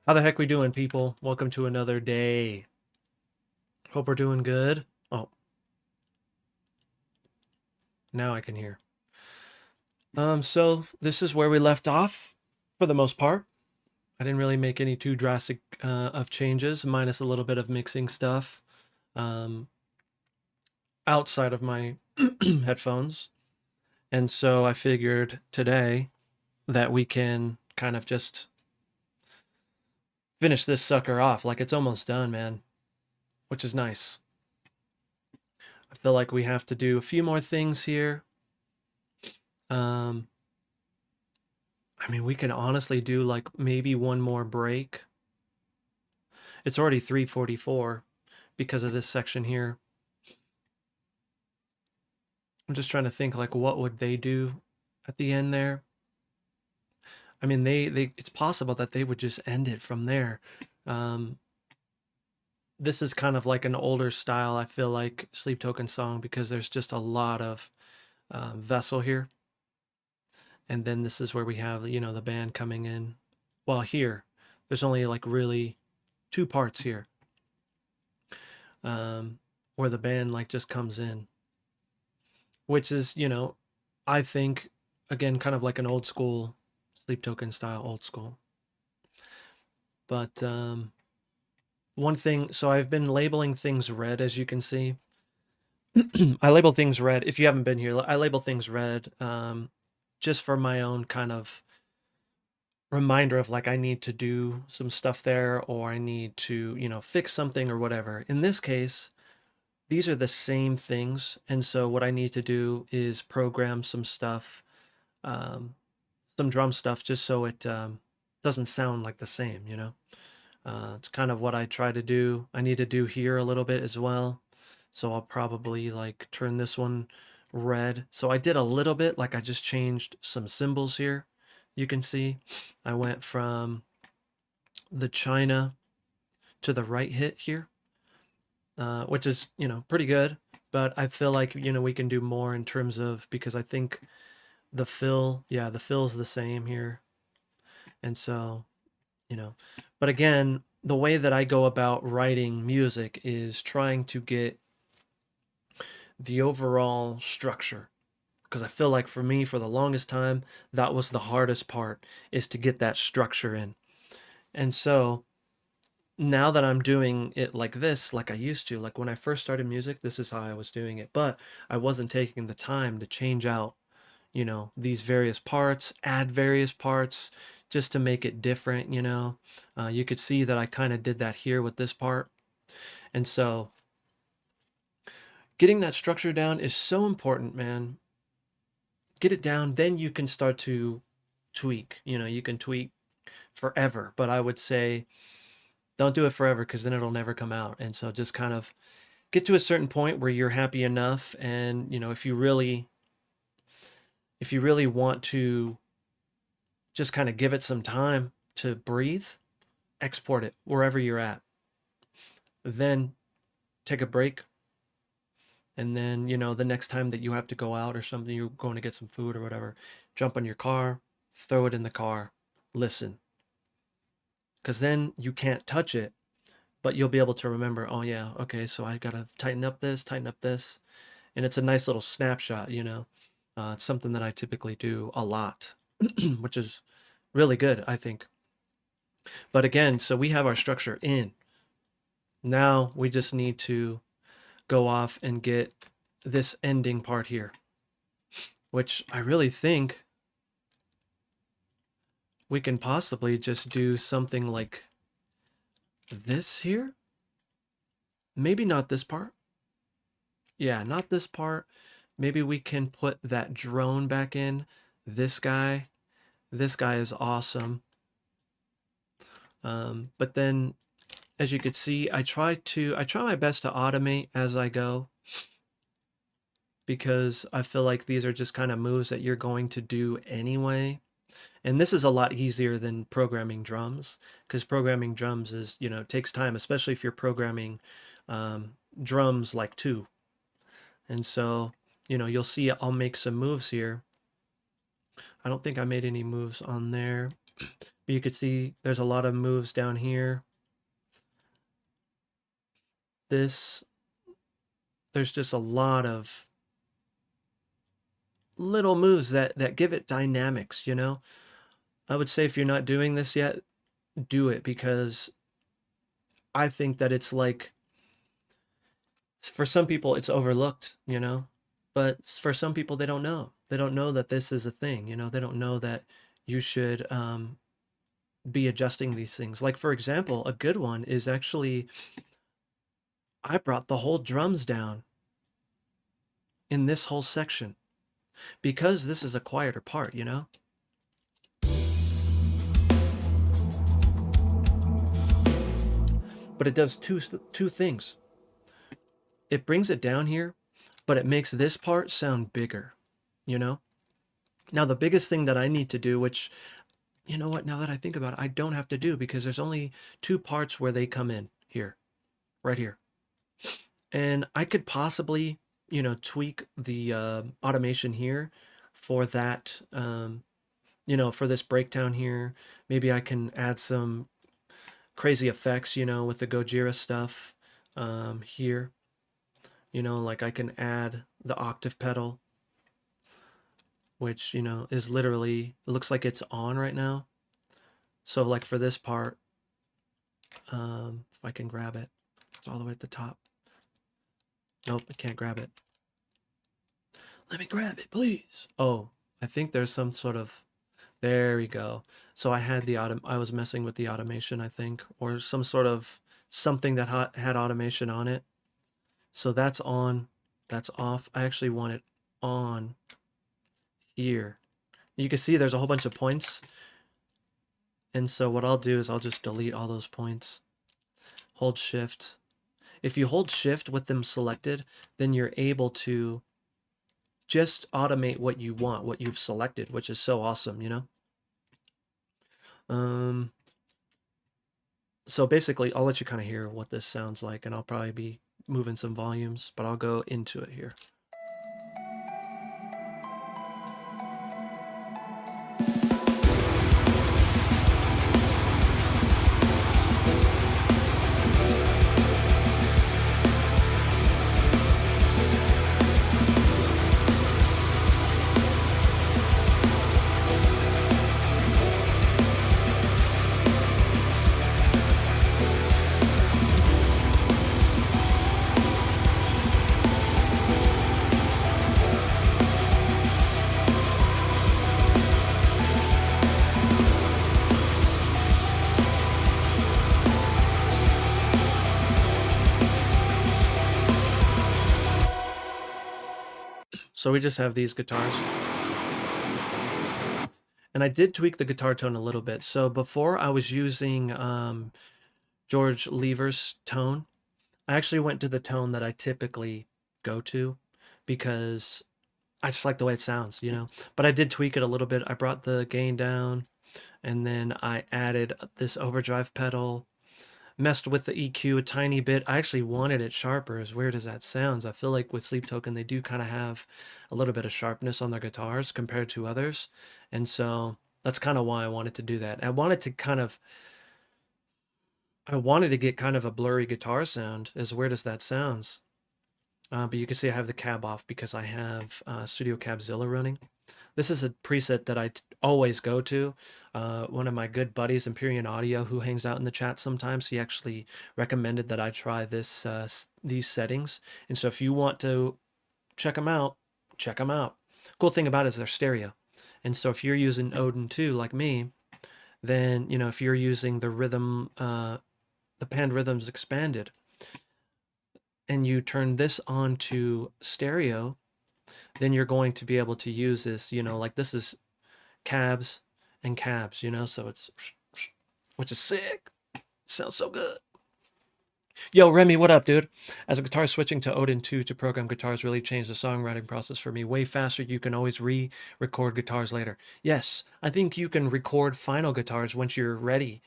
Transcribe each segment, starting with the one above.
How the heck we doing, people? Welcome to another day. Hope we're doing good. Oh, now I can hear. So this is where we left off for the most part. I didn't really make any too drastic of changes, minus a little bit of mixing stuff um, outside of my headphones. And so I figured today that we can kind of just finish this sucker off. Like it's almost done, man, which is nice. I feel like we have to do a few more things here. Um, I mean, we can honestly do like maybe one more break. It's already 3:44 because of this section here. I'm just trying to think like what would they do at the end there? I mean, they it's possible that they would just end it from there. Um, this is kind of like an older style, I feel like, Sleep Token song because there's just a lot of vessel here. And then this is where we have, the band coming in. Well, here, there's only like really two parts here. Where the band like just comes in, which is, I think again kind of like an old school Sleep Token style, old school. But one thing, so I've been labeling things red, as you can see. I label things red. If you haven't been here, I label things red just for my own kind of reminder of like I need to do some stuff there, or I need to, fix something or whatever. In this case, these are the same things. And so what I need to do is program some stuff, um, some drum stuff, just so it doesn't sound like the same, it's kind of what I try to do. I need to do here a little bit as well. So I'll probably like turn this one red. So I did a little bit, like I just changed some symbols here. You can see I went from the China to the right hit here. Which is, pretty good. But I feel like, we can do more in terms of, because I think the fill, yeah, the fill's the same here. And so, you know, but again, the way that I go about writing music is trying to get the overall structure. Because I feel like for me, for the longest time, that was the hardest part, is to get that structure in. And so now that I'm doing it like this, like I used to, like when I first started music, this is how I was doing it. But I wasn't taking the time to change out, these various parts, add various parts just to make it different, You could see that I kind of did that here with this part. And so getting that structure down is so important, man. Get it down, then you can start to tweak. You can tweak forever, but I would say don't do it forever because then it'll never come out. And so just kind of get to a certain point where you're happy enough, and if you really want to just kind of give it some time to breathe, export it wherever you're at. Then take a break, and then the next time that you have to go out or something, you're going to get some food or whatever, jump on your car, throw it in the car, listen, because then you can't touch it, but you'll be able to remember, oh yeah, okay, so I gotta tighten up this, and it's a nice little snapshot. It's something that I typically do a lot, which is really good, I think. But again, so we have our structure in. Now we just need to go off and get this ending part here, which I really think we can possibly just do something like this here. Maybe not this part. Yeah, not this part. Maybe we can put that drone back in. This guy. This guy is awesome. But then, as you could see, I try my best to automate as I go, because I feel like these are just kind of moves that you're going to do anyway. And this is a lot easier than programming drums, because programming drums is, takes time, especially if you're programming drums like two. And so, you'll see I'll make some moves here. I don't think I made any moves on there. But you could see there's a lot of moves down here. There's just a lot of little moves that give it dynamics, you know? I would say if you're not doing this yet, do it, because I think that it's like, for some people it's overlooked, you know? But for some people they don't know. They don't know that this is a thing, you know? They don't know that you should be adjusting these things. Like, for example, a good one is actually, I brought the whole drums down in this whole section because this is a quieter part, you know? But it does two things. It brings it down here, but it makes this part sound bigger, you know? Now, the biggest thing that I need to do, which, you know what, now that I think about it, I don't have to do, because there's only two parts where they come in here, right here. And I could possibly, you know, tweak the automation here for that, you know, for this breakdown here. Maybe I can add some crazy effects, you know, with the Gojira stuff here. You know, like I can add the octave pedal, which, you know, is literally, it looks like it's on right now. So like for this part, if I can grab it, it's all the way at the top. Nope, I can't grab it. Let me grab it, please. Oh, I think there's some sort of, there we go. So I had I was messing with the automation, I think, or some sort of something that had automation on it. So that's on, that's off. I actually want it on here. You can see there's a whole bunch of points. And so what I'll do is I'll just delete all those points. Hold shift. If you hold shift with them selected, then you're able to just automate what you want, what you've selected, which is so awesome, you know? So basically, I'll let you kind of hear what this sounds like, and I'll probably be moving some volumes, but I'll go into it here. So we just have these guitars. And I did tweak the guitar tone a little bit. So before I was using George Lever's tone, I actually went to the tone that I typically go to because I just like the way it sounds, you know. But I did tweak it a little bit. I brought the gain down, and then I added this overdrive pedal, messed with the EQ a tiny bit. I actually wanted it sharper, as weird as that sounds. I feel like with Sleep Token, they do kind of have a little bit of sharpness on their guitars compared to others. And so that's kind of why I wanted to do that. I wanted to get kind of a blurry guitar sound, as weird as that sounds. But you can see I have the cab off because I have Studio Cabzilla running. This is a preset that I always go to. One of my good buddies, Empyrean Audio, who hangs out in the chat sometimes, he actually recommended that I try these settings. And so if you want to check them out, check them out. Cool thing about it is they're stereo. And so if you're using Odin 2 like me, then, you know, if you're using the rhythm, the Panned Rhythms Expanded, and you turn this on to stereo, then you're going to be able to use this, you know, like this is cabs and cabs, you know, so it's, which is sick. It sounds so good. Yo, Remy, what up, dude? As a guitarist, switching to Odin 2 to program guitars really changed the songwriting process for me. Way faster. You can always re-record guitars later. Yes, I think you can record final guitars once you're ready.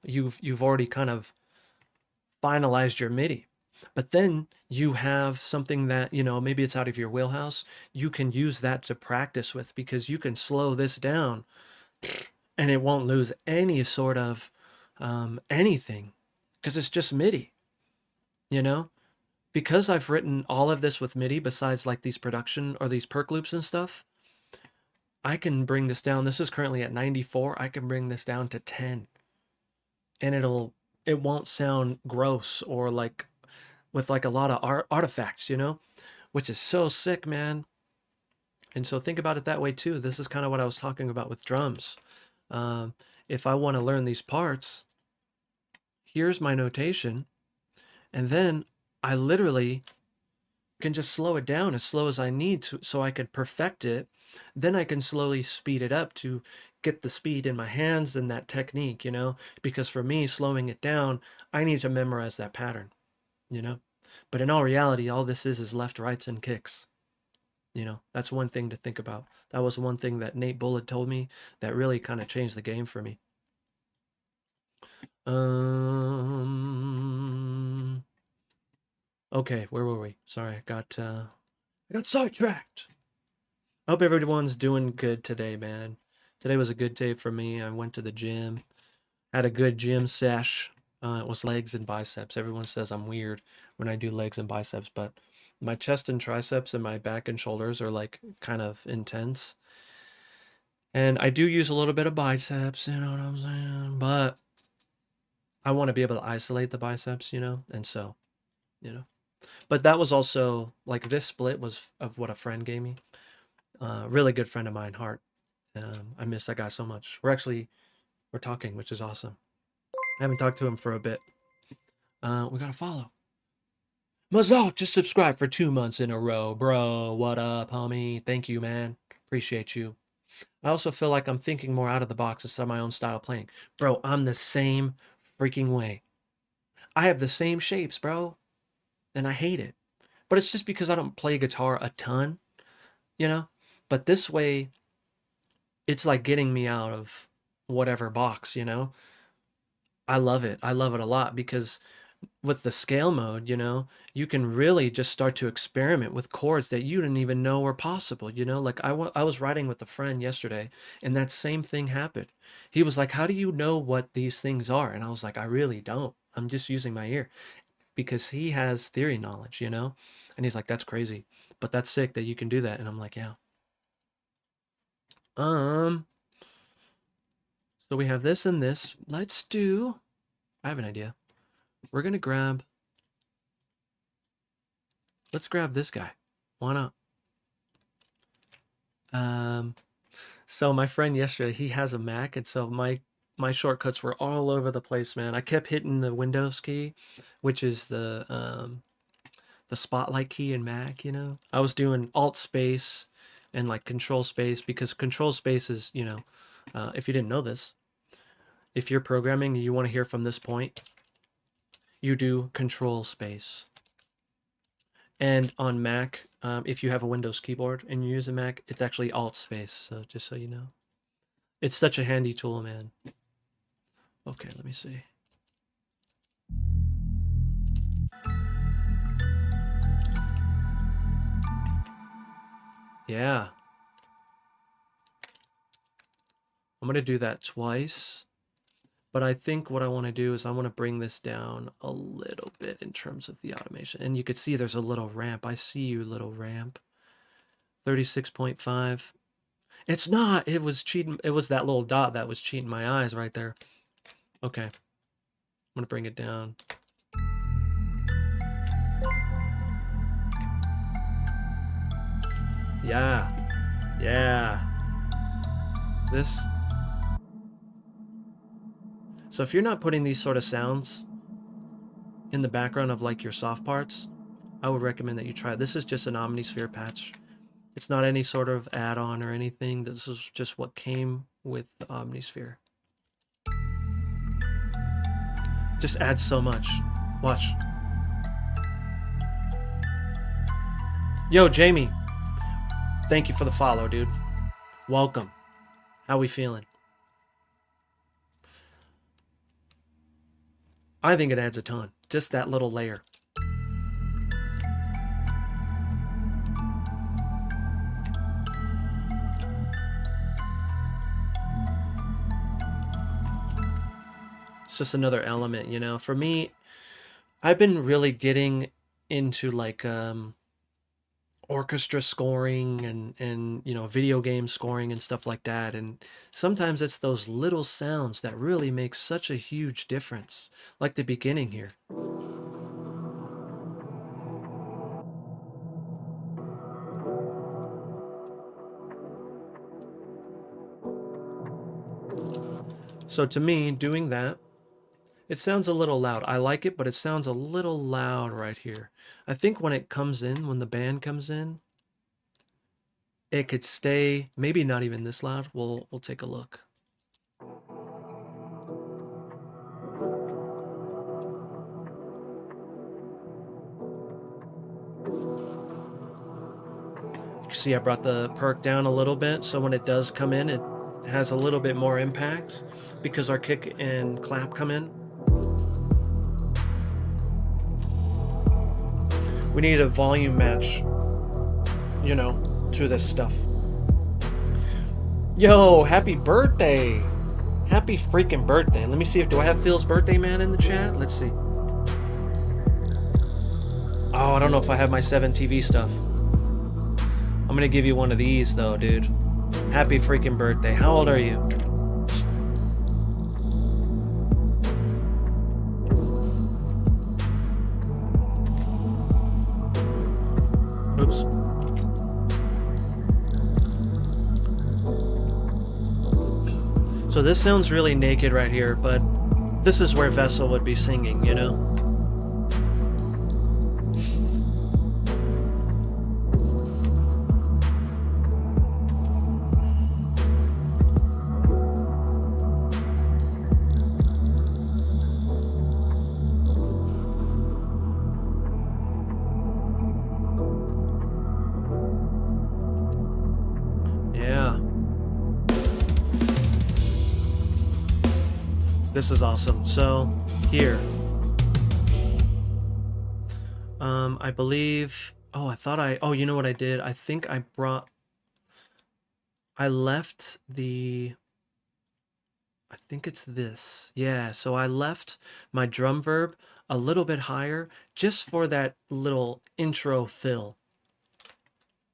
You've already kind of finalized your MIDI. But then you have something that, you know, maybe it's out of your wheelhouse. You can use that to practice with, because you can slow this down and it won't lose any sort of anything because it's just MIDI, you know? Because I've written all of this with MIDI besides like these production or these perk loops and stuff, I can bring this down. This is currently at 94. I can bring this down to 10 and it won't sound gross or like with like a lot of artifacts, you know, which is so sick, man. And so think about it that way too. This is kind of what I was talking about with drums. If I want to learn these parts, here's my notation, and then I literally can just slow it down as slow as I need to so I can perfect it. Then I can slowly speed it up to get the speed in my hands and that technique, you know, because for me, slowing it down, I need to memorize that pattern, you know. But in all reality, all this is left, rights, and kicks. You know, that's one thing to think about. That was one thing that Nate Bullitt told me that really kind of changed the game for me. Okay, where were we? Sorry, I got sidetracked. I hope everyone's doing good today, man. Today was a good day for me. I went to the gym, had a good gym sesh. It was legs and biceps. Everyone says I'm weird when I do legs and biceps, but my chest and triceps and my back and shoulders are like kind of intense. And I do use a little bit of biceps, you know what I'm saying? But I want to be able to isolate the biceps, you know? And so, you know. But that was also like this split was of what a friend gave me. Really good friend of mine, Hart. I miss that guy so much. We're talking, which is awesome. I haven't talked to him for a bit. We gotta follow. Mazal just subscribed for 2 months in a row, bro. What up, homie? Thank you, man. Appreciate you. I also feel like I'm thinking more out of the box instead of my own style playing. Bro, I'm the same freaking way. I have the same shapes, bro. And I hate it. But it's just because I don't play guitar a ton, you know? But this way, it's like getting me out of whatever box, you know? I love it. I love it a lot because with the scale mode, you know, you can really just start to experiment with chords that you didn't even know were possible, you know? Like I was writing with a friend yesterday and that same thing happened. He was like, "How do you know what these things are?" And I was like, "I really don't. I'm just using my ear." Because he has theory knowledge, you know? And he's like, "That's crazy, but that's sick that you can do that." And I'm like, "Yeah." So we have this and this. I have an idea. We're gonna let's grab this guy. Why not? So my friend yesterday, he has a Mac, and so my shortcuts were all over the place, man. I kept hitting the Windows key, which is the spotlight key in Mac, you know. I was doing Alt space and like Control space because Control space is, you know, if you didn't know this, if you're programming and you want to hear from this point, you do Control space. And on Mac, if you have a Windows keyboard and you use a Mac, it's actually Alt space. So just so you know, it's such a handy tool, man. Okay, let me see. Yeah. I'm going to do that twice. But I think what I want to do is I want to bring this down a little bit in terms of the automation. And you could see there's a little ramp. I see you, little ramp. 36.5. It's not. It was cheating. It was that little dot that was cheating my eyes right there. Okay. I'm going to bring it down. Yeah. Yeah. This. So if you're not putting these sort of sounds in the background of like your soft parts, I would recommend that you try it. This is just an Omnisphere patch. It's not any sort of add-on or anything. This is just what came with the Omnisphere. Just adds so much. Watch. Yo, Jamie. Thank you for the follow, dude. Welcome. How we feeling? I think it adds a ton. Just that little layer. It's just another element, you know. For me, I've been really getting into like orchestra scoring and you know video game scoring and stuff like that, and sometimes it's those little sounds that really make such a huge difference, like the beginning here. So to me, doing that, it sounds a little loud. I like it, but it sounds a little loud right here. I think when it comes in, when the band comes in, it could stay maybe not even this loud. We'll take a look. You see I brought the perk down a little bit, so when it does come in, it has a little bit more impact because our kick and clap come in. We need a volume match, you know, to this stuff. Yo, happy birthday! Happy freaking birthday. Let me see if, do I have Phil's birthday man in the chat? Let's see. Oh, I don't know if I have my 7TV stuff. I'm gonna give you one of these though, dude. Happy freaking birthday. How old are you? Oops. So this sounds really naked right here, but this is where Vessel would be singing, you know? Yeah. This is awesome. So, here. I believe... Oh, I thought I... Oh, you know what I did? I think I brought... I left the... I think it's this. Yeah, so I left my drum verb a little bit higher just for that little intro fill.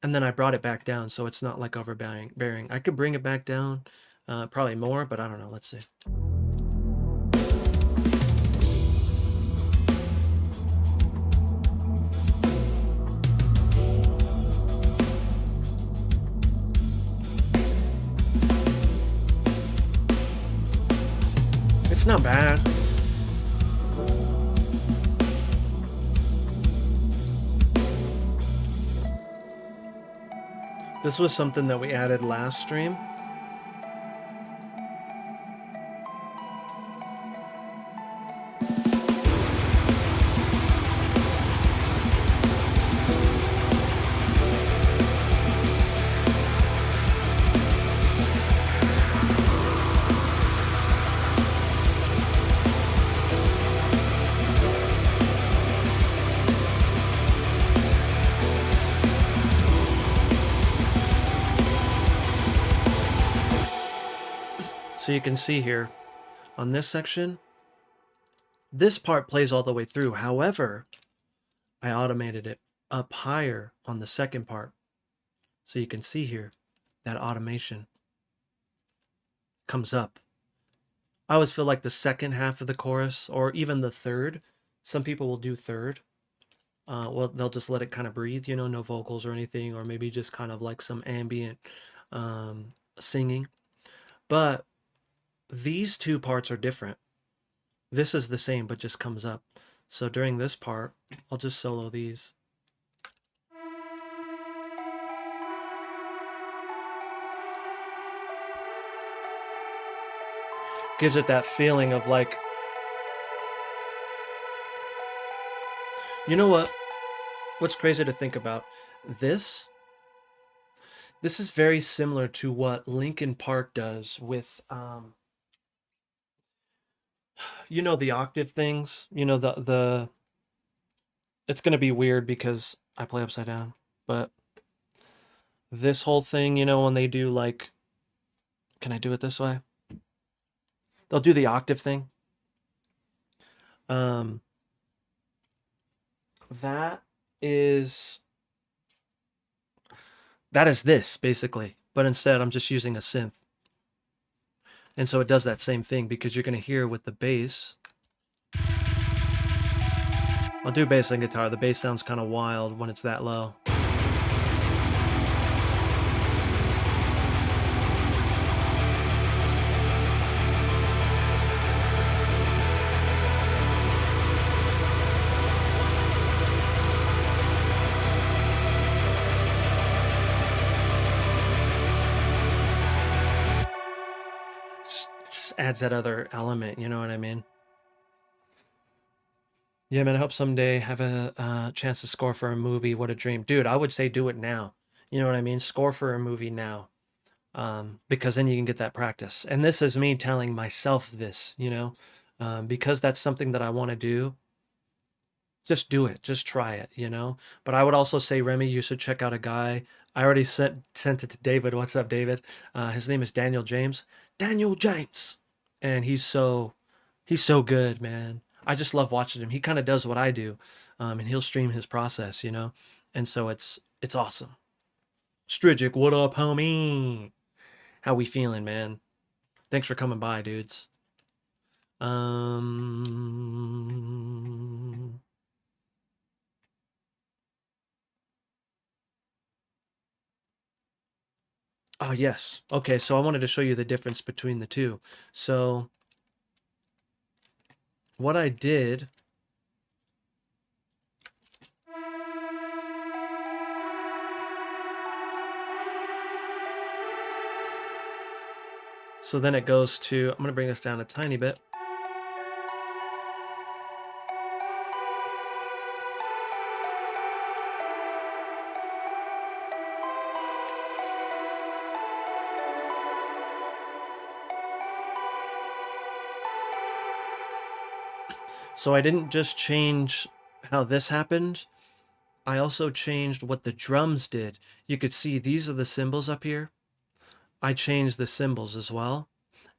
And then I brought it back down so it's not like overbearing. I could bring it back down, probably more, but I don't know. Let's see. It's not bad. This was something that we added last stream. So you can see here on this section, this part plays all the way through. However, I automated it up higher on the second part. So you can see here that automation comes up. I always feel like the second half of the chorus, or even the third, some people will do third. Well, they'll just let it kind of breathe, you know, no vocals or anything, or maybe just kind of like some ambient singing. But these two parts are different. This is the same, but just comes up. So during this part, I'll just solo these. Gives it that feeling of like, you know what? What's crazy to think about? This is very similar to what Linkin Park does with you know, the octave things, you know, the it's going to be weird because I play upside down, but this whole thing, you know, when they do like, can I do it this way? They'll do the octave thing. Um, that is that is this basically, but instead I'm just using a synth. And so it does that same thing because you're going to hear with the bass. I'll do bass and guitar. The bass sounds kind of wild when it's that low. Just adds that other element, you know what I mean? Yeah, man, I hope someday have a chance to score for a movie. What a dream. Dude, I would say do it now. You know what I mean? Score for a movie now. Because then you can get that practice. And this is me telling myself this, you know, because that's something that I want to do. Just do it. Just try it, you know. But I would also say, Remy, you should check out a guy. I already sent it to David. What's up, David? His name is Daniel James. Daniel James, and he's so good, man. I just love watching him. He kind of does what I do, and he'll stream his process, you know. And so it's awesome. Strigic, what up, homie? How we feeling, man? Thanks for coming by, dudes. Um. Oh, yes. Okay, so I wanted to show you the difference between the two. So what I did. So then it goes to, I'm going to bring this down a tiny bit. So I didn't just change how this happened, I also changed what the drums did. You could see these are the cymbals up here. I changed the cymbals as well.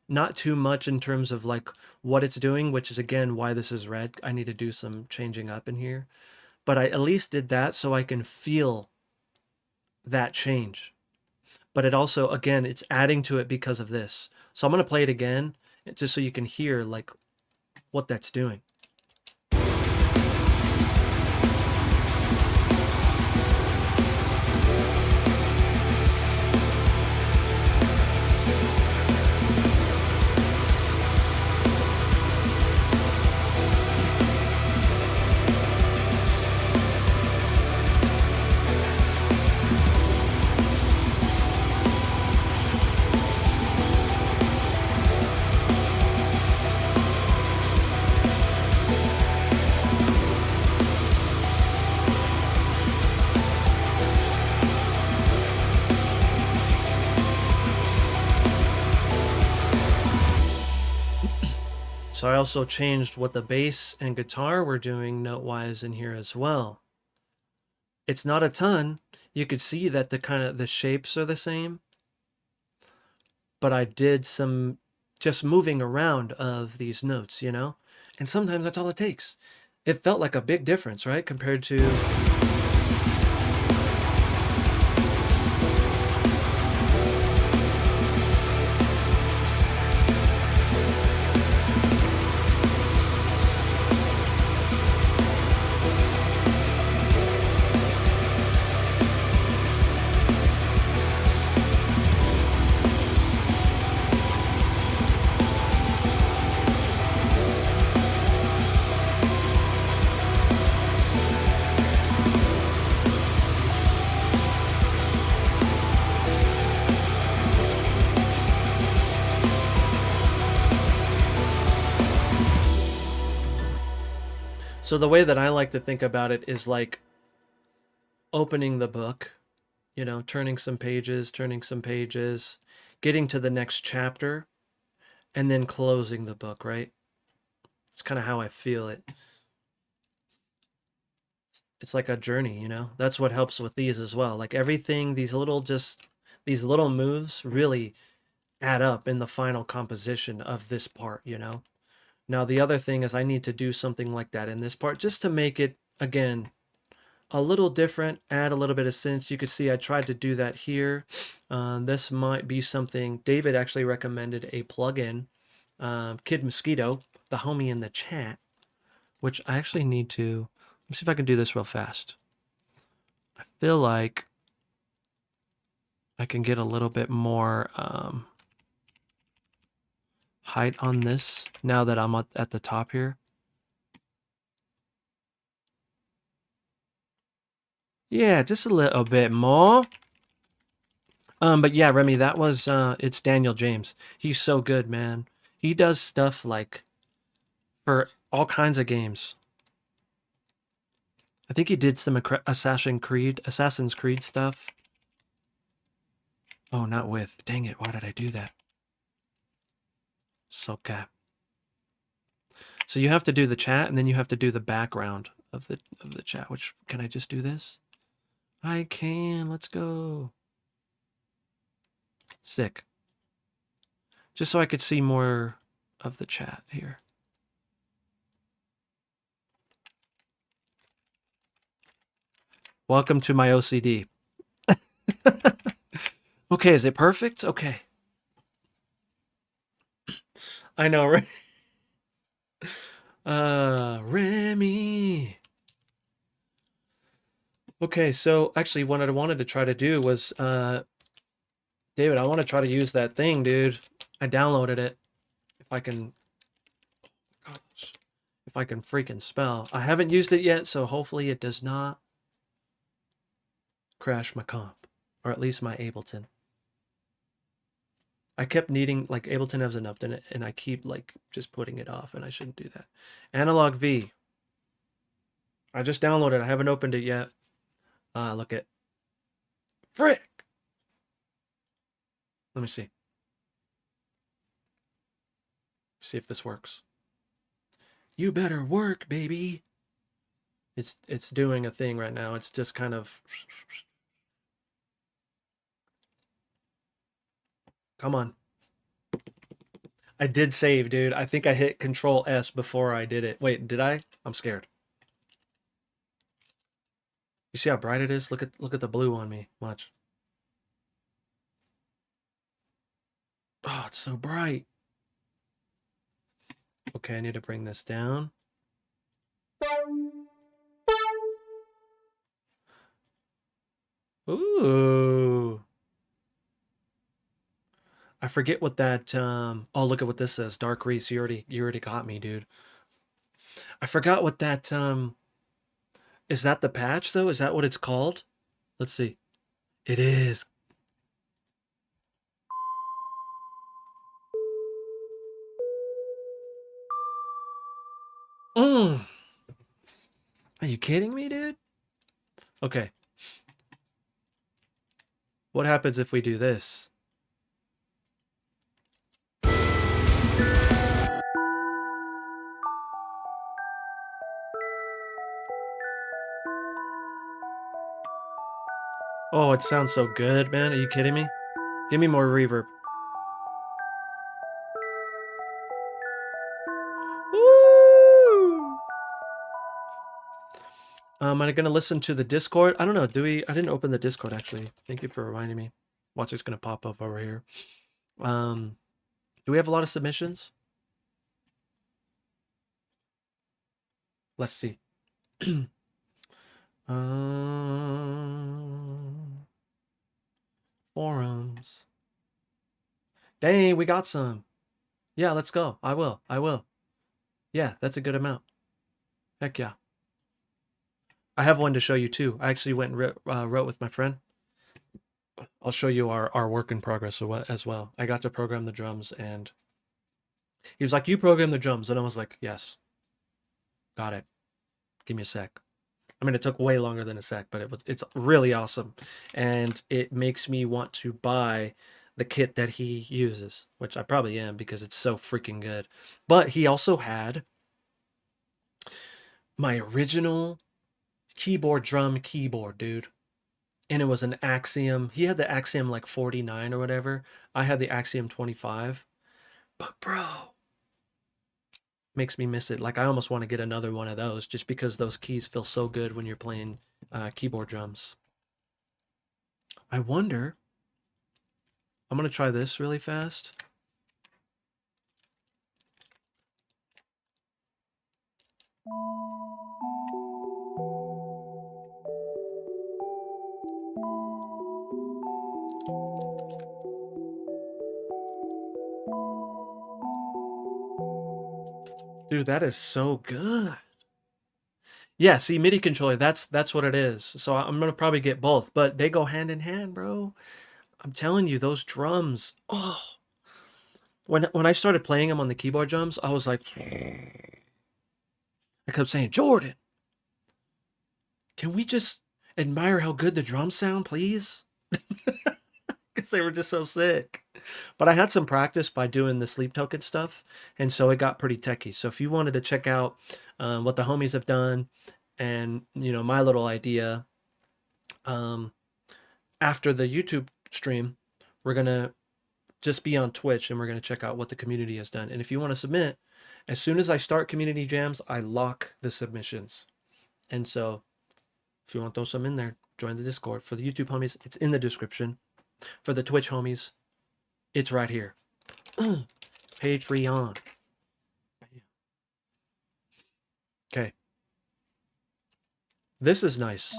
Not too much in terms of like what it's doing, which is again why this is red. I need to do some changing up in here. But I at least did that so I can feel that change. But it also, again, it's adding to it because of this. So I'm going to play it again just so you can hear like what that's doing. So I also changed what the bass and guitar were doing note-wise in here as well. It's not a ton. You could see that the shapes are the same, but I did some just moving around of these notes, you know? And sometimes that's all it takes. It felt like a big difference, right? Compared to so the way that I like to think about it is like opening the book, you know, turning some pages, getting to the next chapter, and then closing the book, right? It's kind of how I feel it. It's like a journey, you know? That's what helps with these as well. Like everything, these little moves really add up in the final composition of this part, you know? Now the other thing is I need to do something like that in this part just to make it, again, a little different, add a little bit of synth. You could see I tried to do that here. This might be something, David actually recommended a plugin, Kid Mosquito, the homie in the chat, which I actually need to, let's see if I can do this real fast. I feel like I can get a little bit more height on this now that I'm at the top here. Yeah, just a little bit more. But yeah, Remy, that was it's Daniel James. He's so good, man. He does stuff like for all kinds of games. I think he did some Assassin's Creed stuff. Oh, not with. Dang it, why did I do that? So cap. So you have to do the chat and then you have to do the background of the chat, which can I just do this? I can. Let's go. Sick. Just so I could see more of the chat here. Welcome to my OCD. Okay, is it perfect? Okay. I know, right? Remy. Okay, so actually what I wanted to try to do was, David, I want to try to use that thing, dude. I downloaded it. If I can, gosh, if I can freaking spell. I haven't used it yet, so hopefully it does not crash my comp, or at least my Ableton. I kept needing, like, Ableton has enough in it, and I keep, like, just putting it off, and I shouldn't do that. Analog V. I just downloaded it. I haven't opened it yet. Look at. Frick! Let me see. See if this works. You better work, baby. It's doing a thing right now. It's just kind of. Come on. I did save, dude. I think I hit Control S before I did it. Wait, did I? I'm scared. You see how bright it is? Look at the blue on me. Watch. Oh, it's so bright. Okay, I need to bring this down. Ooh. I forget what that oh, look at what this says. Dark Reese. You already got me, dude. I forgot what that is. That the patch though? Is that what it's called? Let's see. It is. Mm. Are you kidding me, dude? Okay. What happens if we do this? Oh, it sounds so good, man. Are you kidding me? Give me more reverb. Woo! I'm gonna listen to the Discord. I don't know. Do we? I didn't open the Discord actually. Thank you for reminding me. Watch, it's gonna pop up over here. Do we have a lot of submissions? Let's see. Forums. Dang, we got some. Yeah, let's go. I will. Yeah, that's a good amount. Heck yeah. I have one to show you too. I actually went and wrote with my friend. I'll show you our work in progress as well. I got to program the drums and he was like, you program the drums. And I was like, yes. Got it. Give me a sec. I mean, it took way longer than a sec, but it's really awesome. And it makes me want to buy the kit that he uses, which I probably am because it's so freaking good. But he also had my original keyboard, dude. And it was an Axiom. He had the Axiom like 49 or whatever. I had the Axiom 25. But bro, makes me miss it. Like I almost want to get another one of those just because those keys feel so good when you're playing keyboard drums. I wonder. I'm gonna try this really fast. Dude, that is so good. Yeah, see, MIDI controller, that's what it is. So I'm gonna probably get both, but they go hand in hand, bro. I'm telling you, those drums. Oh, when I started playing them on the keyboard drums, I was like, I kept saying, Jordan, can we just admire how good the drums sound, please? Because they were just so sick. But I had some practice by doing the sleep token stuff, and so it got pretty techy. So if you wanted to check out what the homies have done, and my little idea, um, after the YouTube stream, we're gonna just be on Twitch and we're gonna check out what the community has done. And if you want to submit, as soon as I start community jams, I lock the submissions. And so if you want to throw some in there, join the Discord. For the YouTube homies, it's in the description. For the Twitch homies, it's right here. Patreon. Okay. This is nice.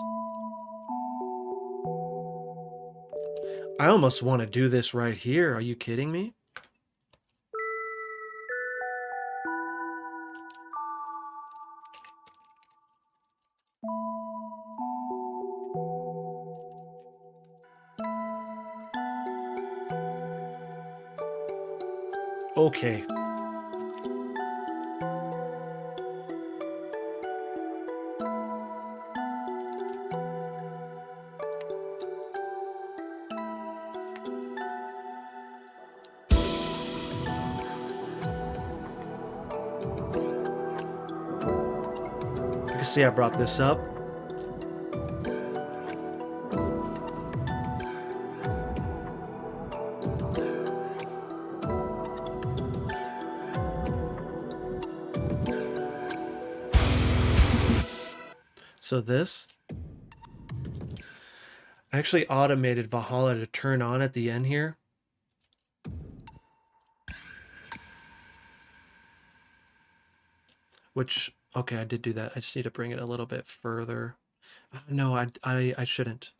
I almost want to do this right here. Are you kidding me? Okay. You can see I brought this up. So this, I actually automated Valhalla to turn on at the end here. Which, okay, I did do that. I just need to bring it a little bit further. No, I shouldn't.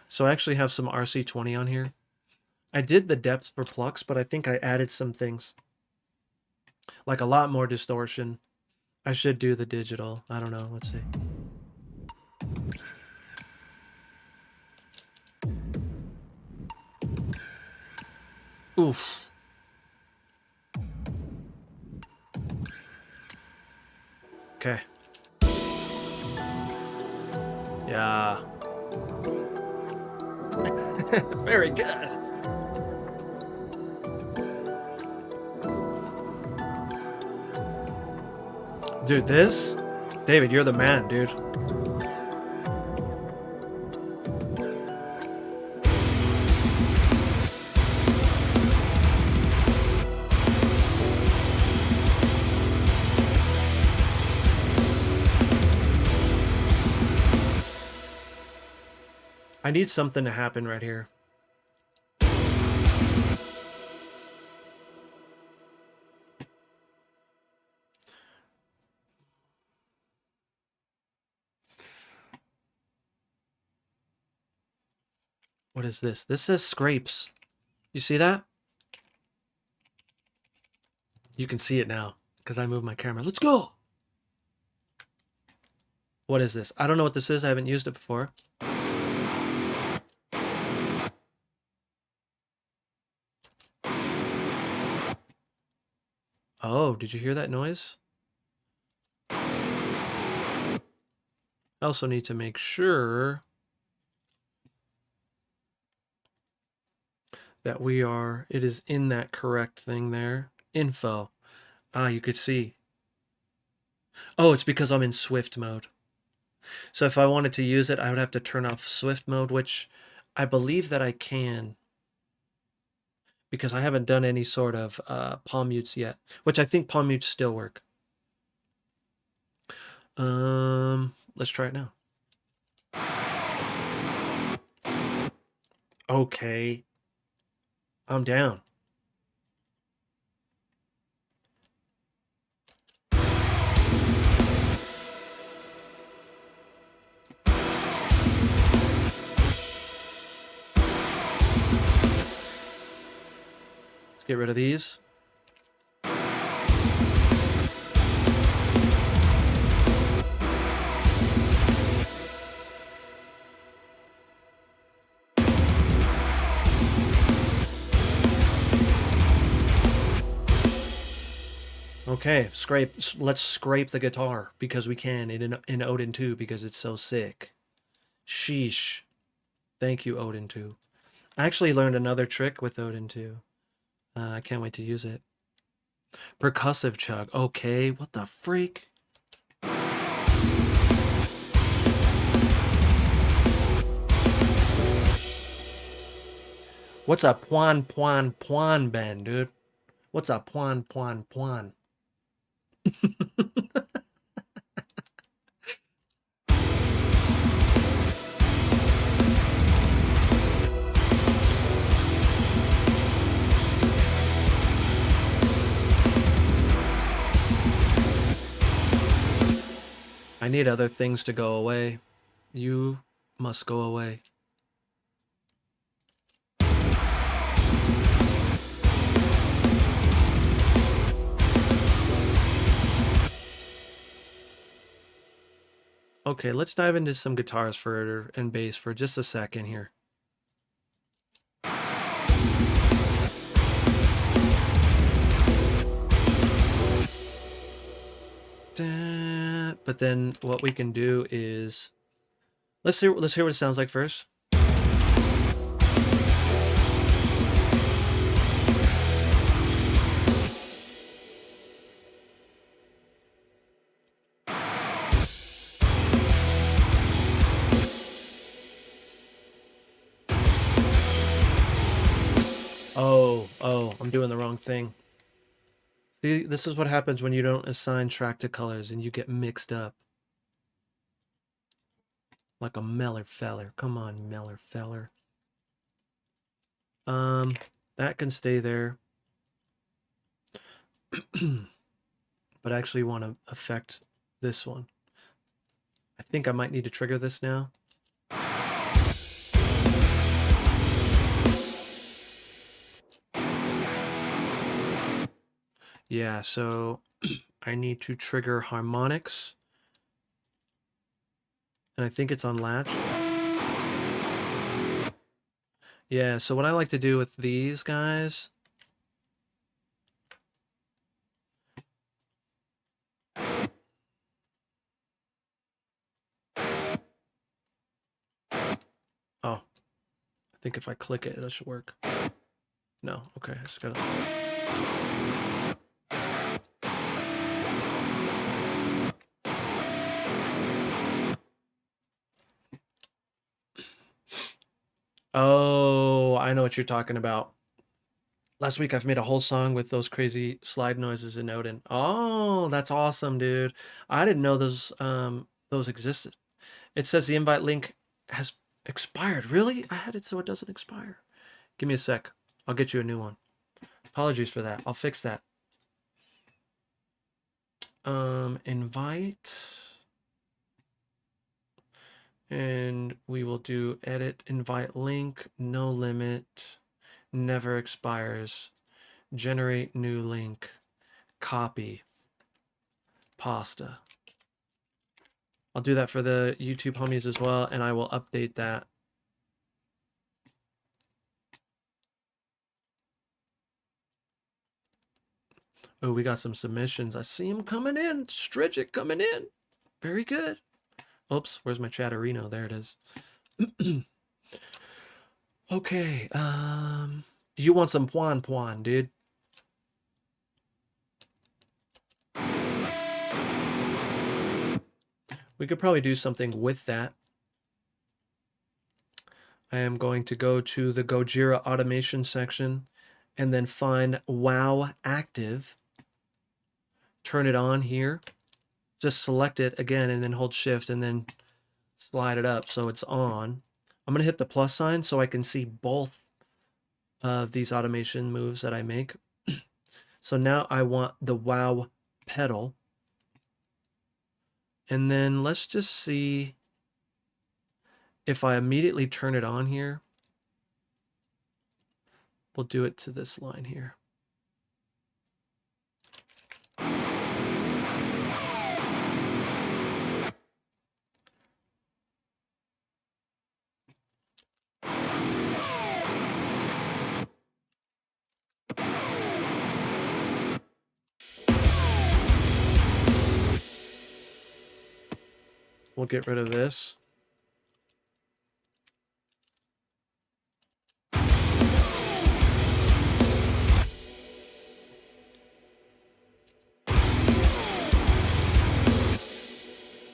So I actually have some RC20 on here. I did the depth for Plux, but I think I added some things. Like a lot more distortion. I should do the digital. I don't know. Let's see. Oof. Okay. Yeah. Very good. Dude, this? David, you're the man, dude. I need something to happen right here. What is this? This says scrapes. You see that? You can see it now because I moved my camera. Let's go. What is this? I don't know what this is. I haven't used it before. Oh, did you hear that noise? I also need to make sure that it is in that correct thing there. Info. Ah, you could see. Oh, it's because I'm in Swift mode. So if I wanted to use it, I would have to turn off Swift mode, which I believe that I can because I haven't done any sort of palm mutes yet, which I think palm mutes still work. Let's try it now. Okay. I'm down. Let's get rid of these. Okay, let's scrape the guitar because we can in Odin 2 because it's so sick. Sheesh. Thank you, Odin 2. I actually learned another trick with Odin 2. I can't wait to use it. Percussive chug. Okay, what the freak? What's a puan bend, dude? What's a puan? I need other things to go away. You must go away. Okay, let's dive into some guitars and bass for just a second here. But then what we can do is let's hear what it sounds like first. Oh, I'm doing the wrong thing. See, this is what happens when you don't assign track to colors and you get mixed up. Like a Meller feller. Come on, Meller feller. That can stay there. But I actually want to affect this one. I think I might need to trigger this now. Yeah, so I need to trigger harmonics. And I think it's on latch. Yeah, so what I like to do with these guys... Oh, I think if I click it, it should work. No, okay, I just gotta... Oh, I know what you're talking about. Last week I've made a whole song with those crazy slide noises in Odin. Oh, that's awesome, dude. I didn't know those existed. It says the invite link has expired. Really? I had it so it doesn't expire. Give me a sec. I'll get you a new one. Apologies for that. I'll fix that. Invite. And we will do edit invite link, no limit, never expires, generate new link, copy, pasta. I'll do that for the YouTube homies as well, and I will update that. Oh, we got some submissions. I see them coming in. Stridget coming in. Very good. Oops, where's my Chatterino? There it is. Okay, you want some puan, dude. We could probably do something with that. I am going to go to the Gojira automation section and then find WoW active. Turn it on here. Just select it again and then hold shift and then slide it up so it's on. I'm going to hit the plus sign so I can see both of these automation moves that I make. So now I want the WoW pedal. And then let's just see if I immediately turn it on here. We'll do it to this line here. We'll get rid of this.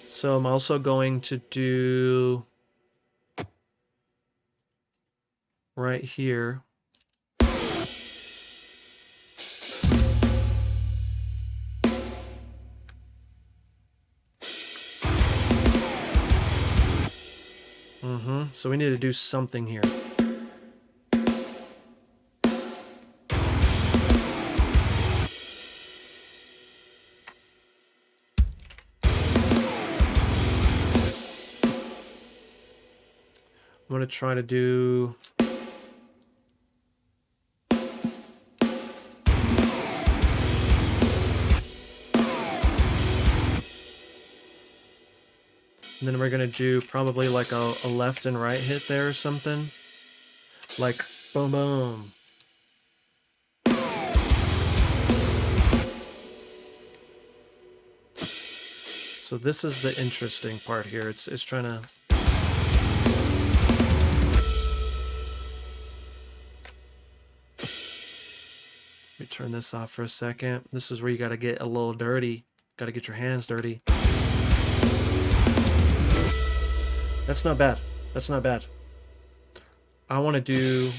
So I'm also going to do right here. So we need to do something here. I'm going to try to do... And then we're going to do probably like a left and right hit there or something. Like, boom, boom. So this is the interesting part here. It's trying to... Let me turn this off for a second. This is where you got to get a little dirty. Got to get your hands dirty. That's not bad. That's not bad. I want to do...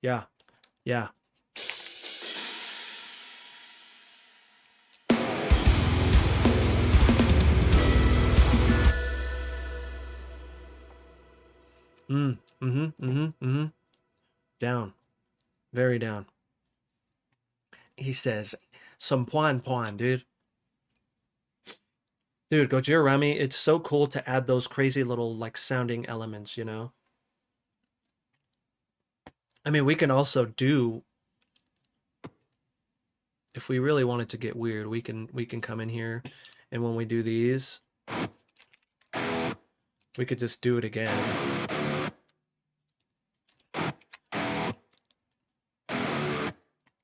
Yeah. Yeah. Down. Very down. He says, some puan, dude. Dude, Gojira Rami, it's so cool to add those crazy little, like, sounding elements, you know? I mean, we can also do... If we really wanted to get weird, we can come in here, and when we do these, we could just do it again.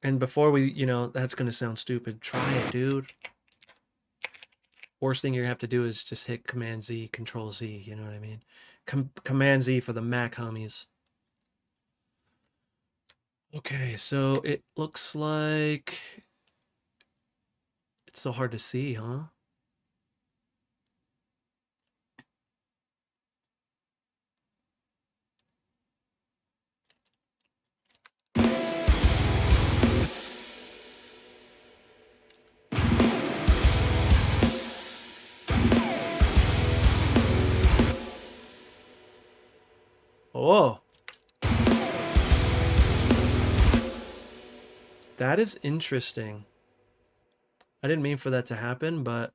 And before we, you know, that's going to sound stupid. Try it, dude. Worst thing you have to do is just hit Command Z, Control Z, you know what I mean? Command Z for the Mac homies. Okay, so it looks like... It's so hard to see, huh? Oh. That is interesting. I didn't mean for that to happen, but...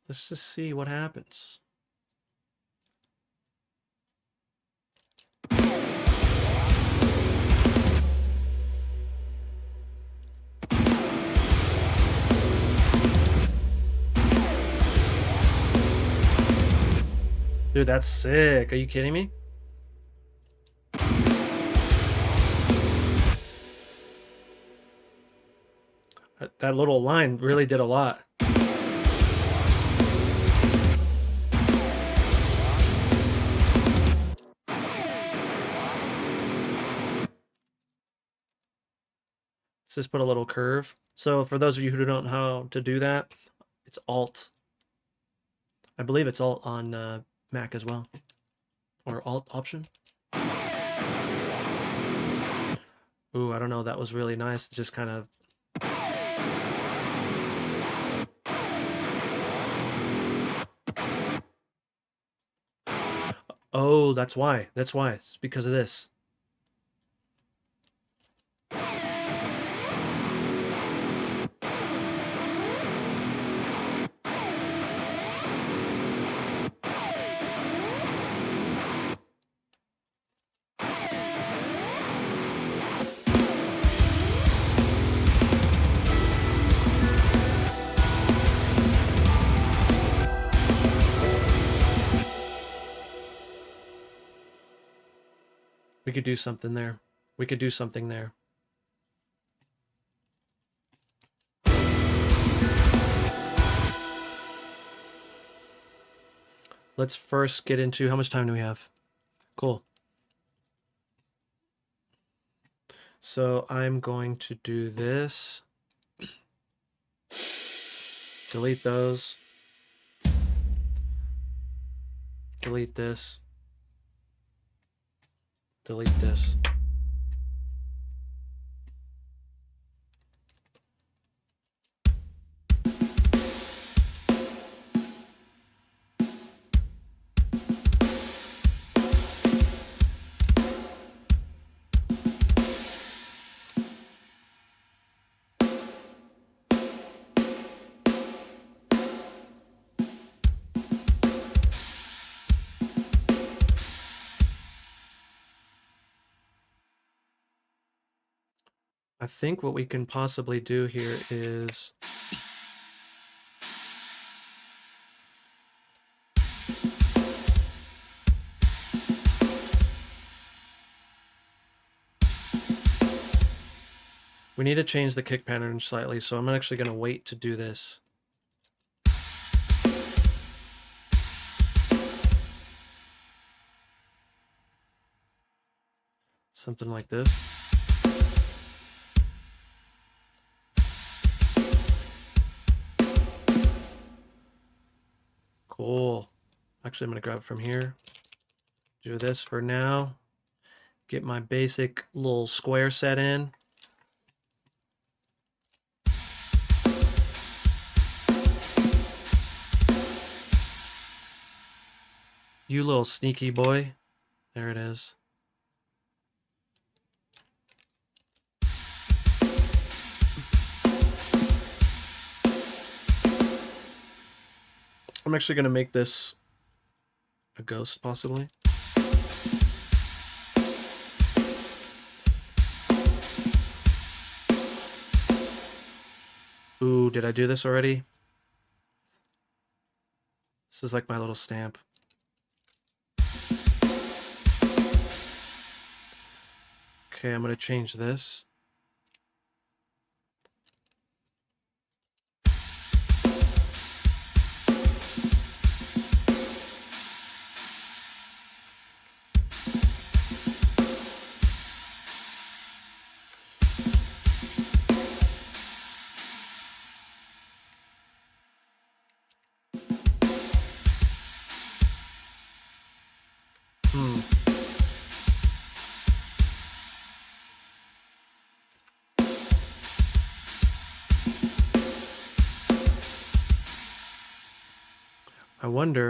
Let's just see what happens. Dude, that's sick. Are you kidding me? That little line really did a lot. So just put a little curve. So for those of you who don't know how to do that, it's Alt. I believe it's Alt on Mac as well, or Alt Option. Ooh, I don't know. That was really nice. Just kind of. Oh, that's why. That's why. It's because of this. We could do something there. We could do something there. Let's first get into how much time do we have? Cool. So I'm going to do this. Delete those. Delete this. Delete this. I think what we can possibly do here is we need to change the kick pattern slightly, so I'm actually going to wait to do this. Something like this. Cool. Actually, I'm going to grab it from here. Do this for now. Get my basic little square set in. You little sneaky boy. There it is. I'm actually going to make this a ghost, possibly. Ooh, did I do this already? This is like my little stamp. Okay, I'm going to change this.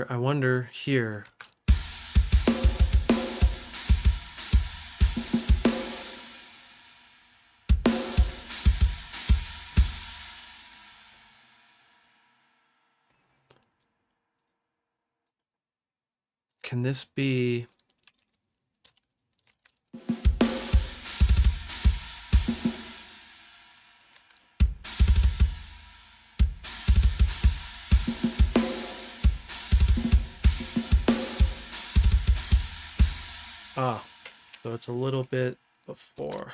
I wonder here. Can this be... Ah, so it's a little bit before.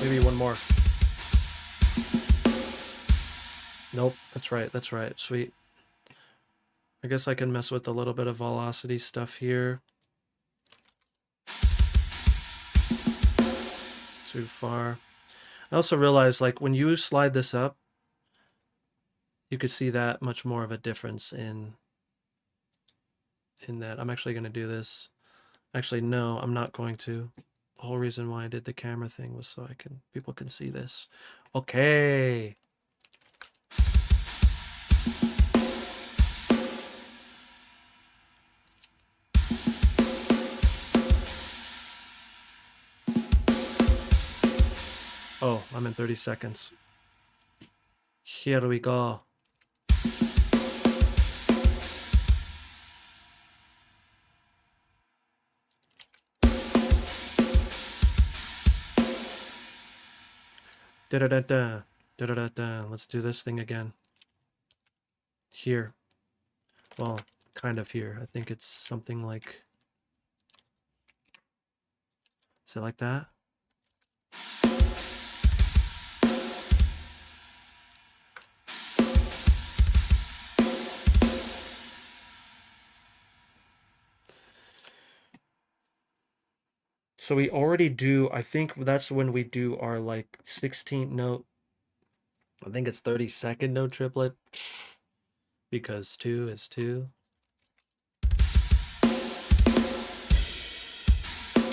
Maybe one more. Nope, that's right, that's right. Sweet. I guess I can mess with a little bit of velocity stuff here. Too far. I also realized like when you slide this up, you could see that much more of a difference in that. I'm actually going to do this. Actually, no, I'm not going to. The whole reason why I did the camera thing was so people can see this. Okay. Oh, I'm in 30 seconds. Here we go. Da-da-da-da. Da-da-da-da. Let's do this thing again. Here. Well, kind of here. I think it's something like... Is it like that? So we already do, I think that's when we do our like 16th note. I think it's 32nd note triplet. Because 2 is 2.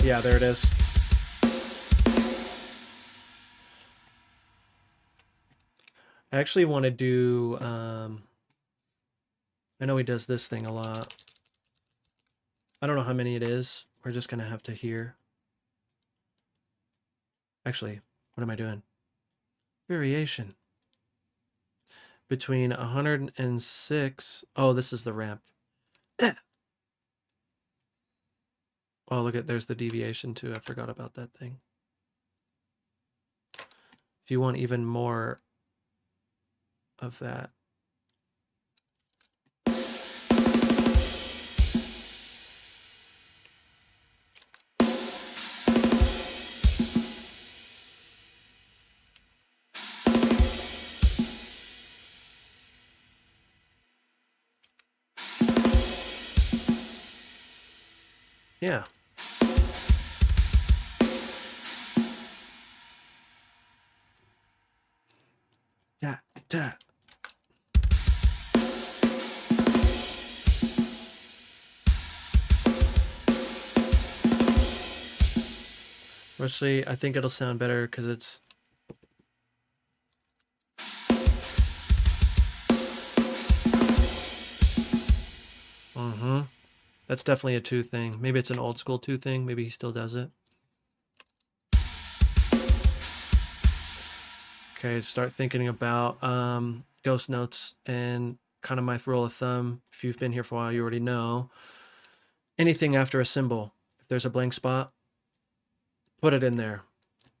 Yeah, there it is. I actually want to do, I know he does this thing a lot. I don't know how many it is. We're just going to have to hear. Actually, what am I doing? Variation. Between 106. Oh, this is the ramp. Oh, look at, there's the deviation too. I forgot about that thing. If you want even more of that. Yeah. Da, da. Actually, I think it'll sound better because it's... Mm-hmm. That's definitely a 2 thing. Maybe it's an old school 2 thing. Maybe he still does it. Okay, start thinking about ghost notes, and kind of my rule of thumb. If you've been here for a while, you already know. Anything after a symbol, if there's a blank spot, put it in there.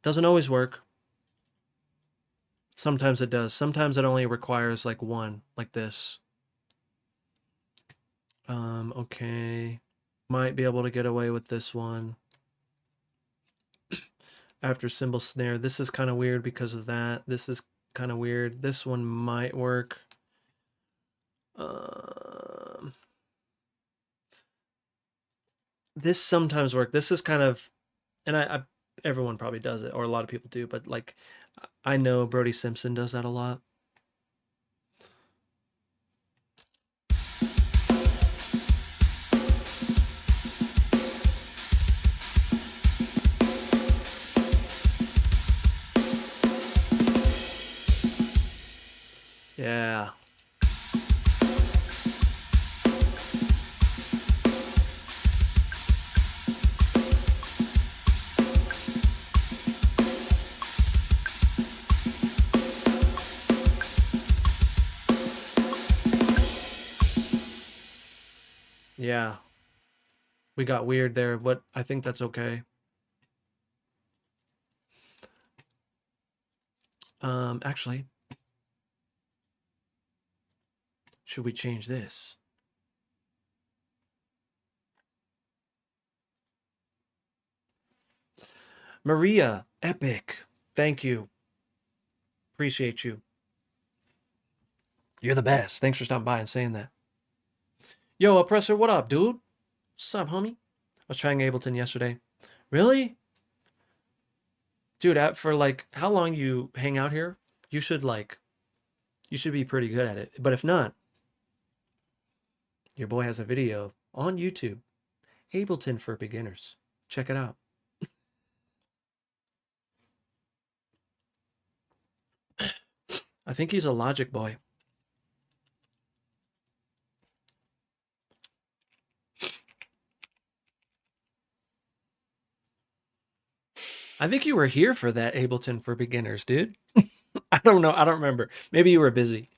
Doesn't always work. Sometimes it does. Sometimes it only requires like one, like this. Okay. Might be able to get away with this one. After symbol snare. This is kind of weird because of that. This is kind of weird. This one might work. This sometimes work. This is kind of, and I everyone probably does it, or a lot of people do, but like I know Brody Simpson does that a lot. Yeah. Yeah. We got weird there, but I think that's okay. Actually, should we change this? Maria, epic. Thank you. Appreciate you. You're the best. Thanks for stopping by and saying that. Yo, Oppressor, what up, dude? What's up, homie? I was trying Ableton yesterday. Really? Dude, for like how long you hang out here, you should like you should be pretty good at it. But if not, your boy has a video on YouTube, Ableton for Beginners. Check it out. I think he's a Logic boy. I think you were here for that Ableton for Beginners, dude. I don't know. I don't remember. Maybe you were busy.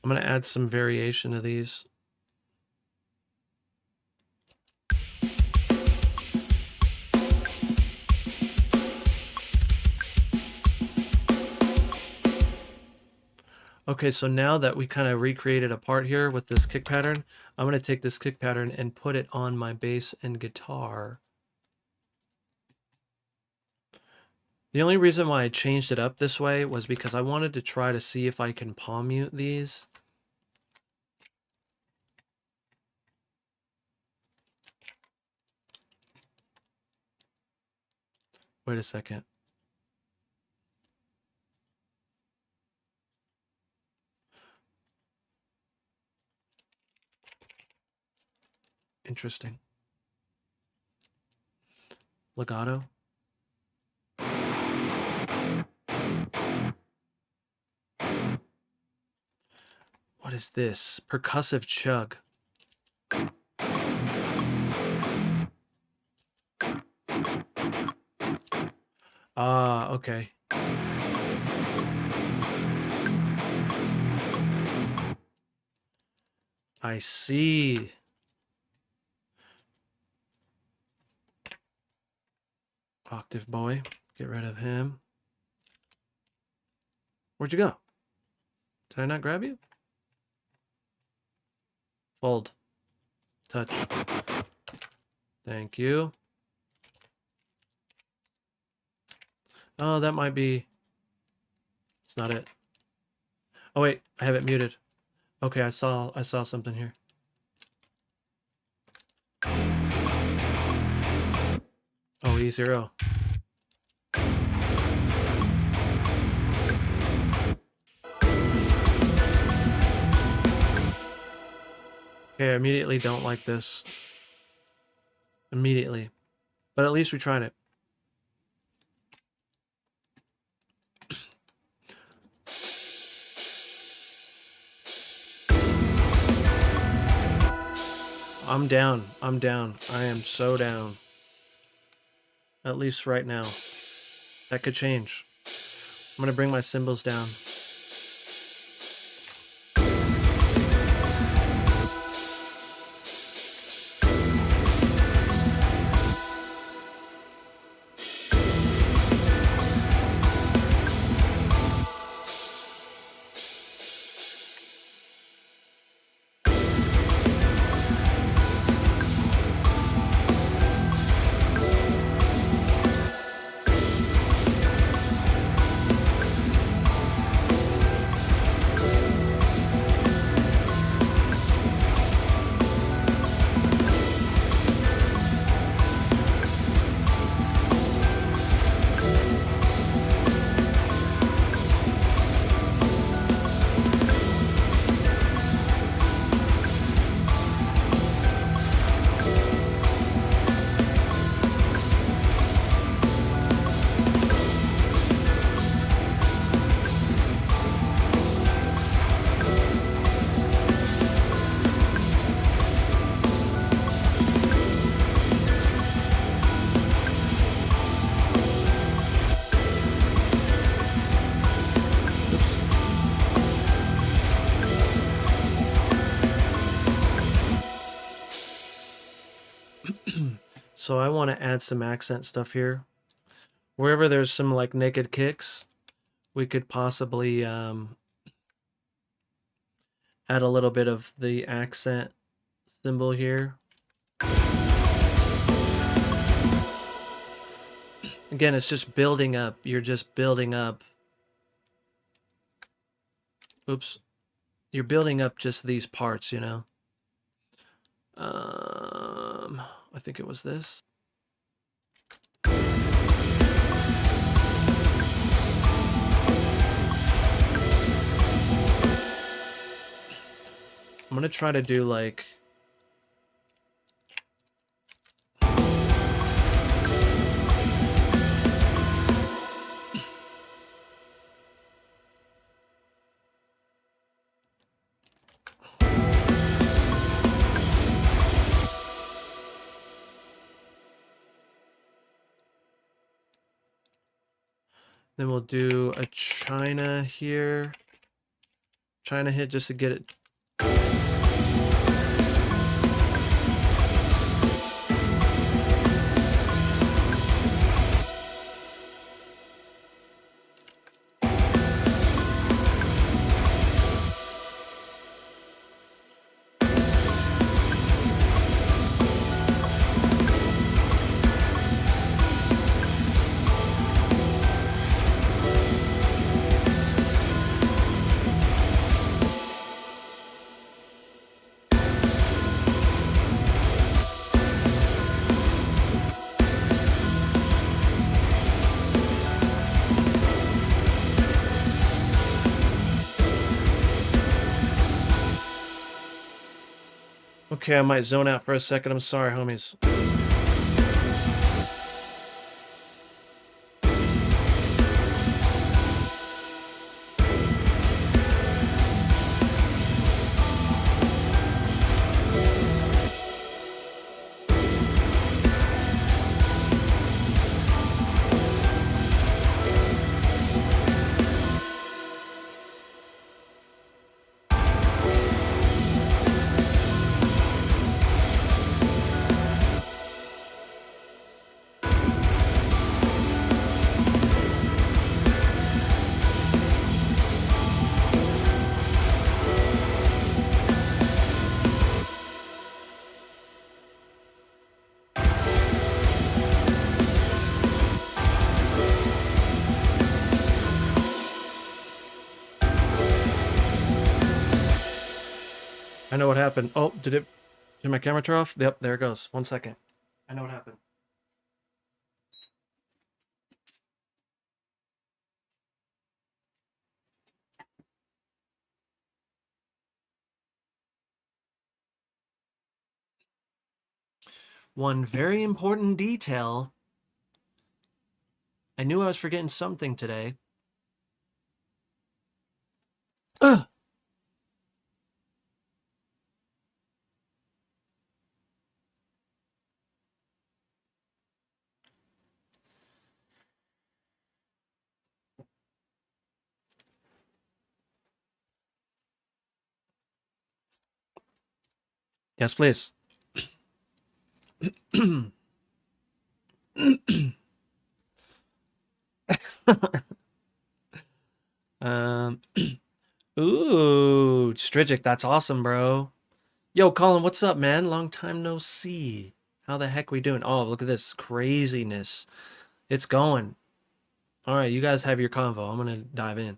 I'm going to add some variation to these. Okay, so now that we kind of recreated a part here with this kick pattern, I'm going to take this kick pattern and put it on my bass and guitar. The only reason why I changed it up this way was because I wanted to try to see if I can palm mute these. Wait a second. Interesting. Legato. What is this? Percussive chug. Ah, okay. I see. Octave boy. Get rid of him. Where'd you go? Did I not grab you? Fold. Touch. Thank you. Oh, that might be... It's not it. Oh, wait. I have it muted. Okay, I saw something here. Oh, E0. Okay, I immediately don't like this. Immediately. But at least we tried it. I'm down. I'm down. I am so down. At least right now. That could change. I'm going to bring my cymbals down. So I want to add some accent stuff here. Wherever there's some like naked kicks, we could possibly add a little bit of the accent symbol here. Again, it's just building up. You're just building up. Oops. You're building up just these parts, you know. I think it was this. I'm gonna try to do like then we'll do a China here. China hit just to get it. Okay, I might zone out for a second. I'm sorry, homies. I know what happened. Oh, did my camera turn off? Yep, there it goes. 1 second. I know what happened. One very important detail. I knew I was forgetting something today. Ugh. Yes, please. Ooh, Strigic, that's awesome, bro. Yo, Colin, what's up, man? Long time no see. How the heck we doing? Oh, look at this craziness. It's going. All right, you guys have your convo. I'm gonna dive in.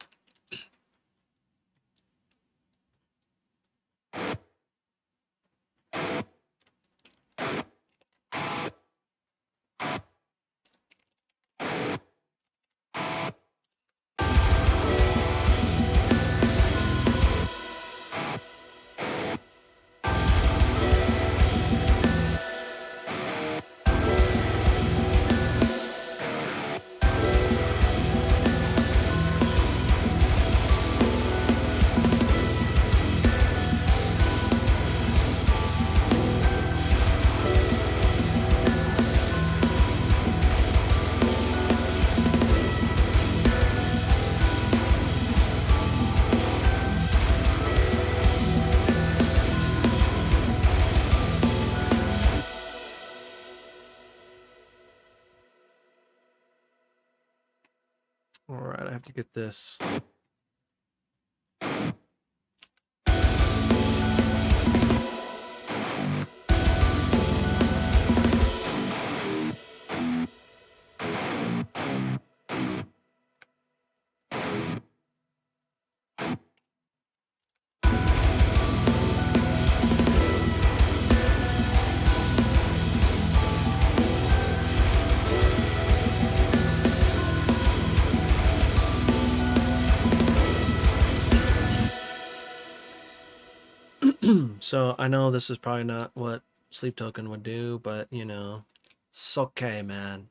All right, I have to get this. So I know this is probably not what Sleep Token would do, but you know, it's okay, man.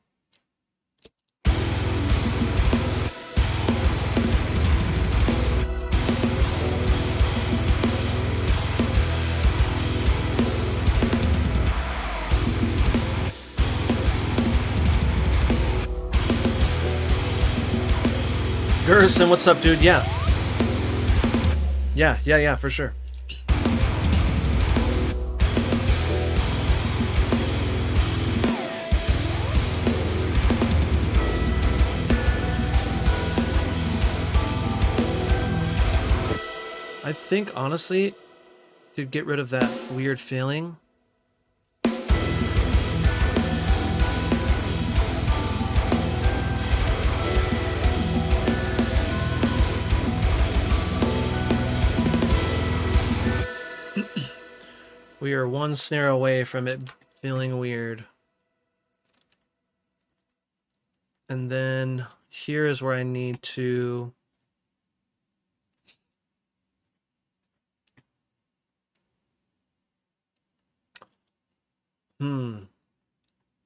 Gerson, what's up, dude? Yeah. Yeah, for sure. I think, honestly, to get rid of that weird feeling, we are one snare away from it feeling weird. And then here is where I need to...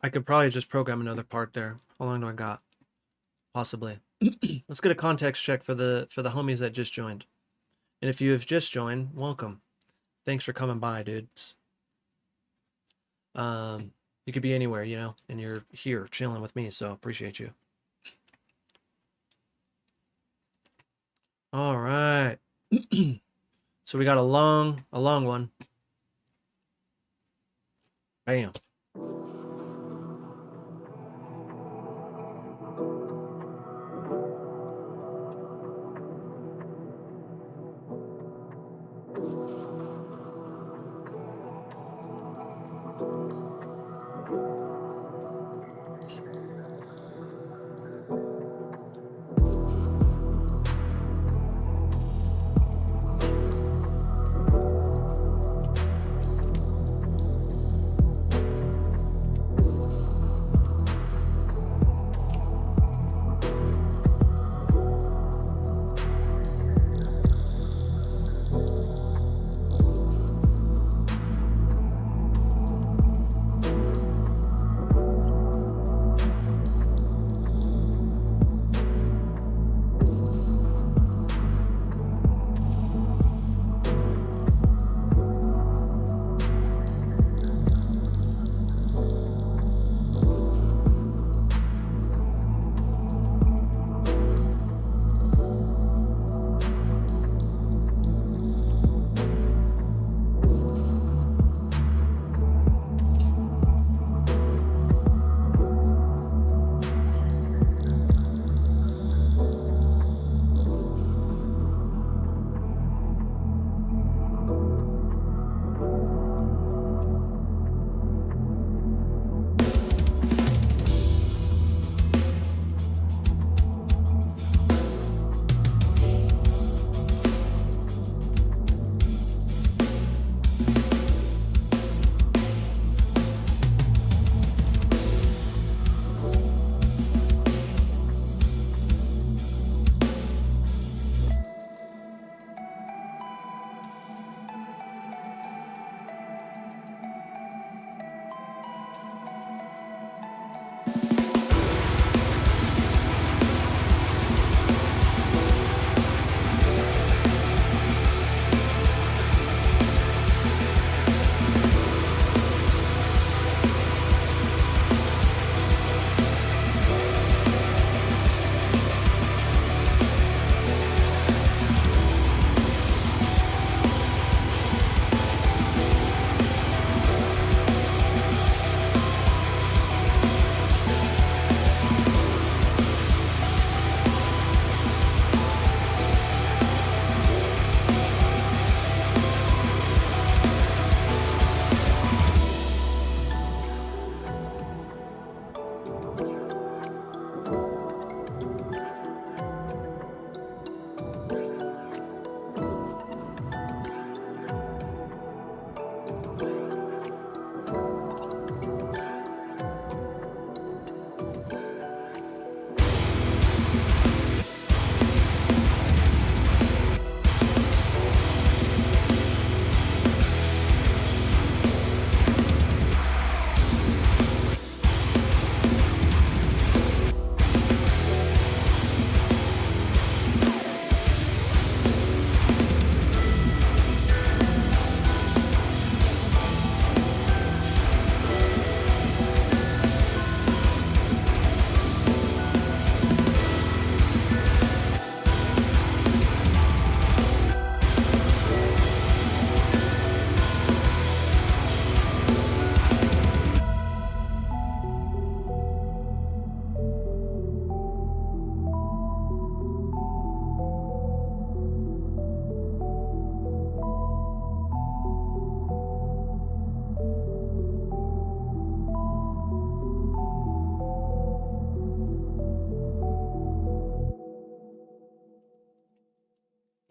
I could probably just program another part there. How long do I got? Possibly. Let's get a context check for the homies that just joined. And if you have just joined, welcome. Thanks for coming by, dudes. You could be anywhere, you know, and you're here chilling with me, so appreciate you. All right. So we got a long one. Bam.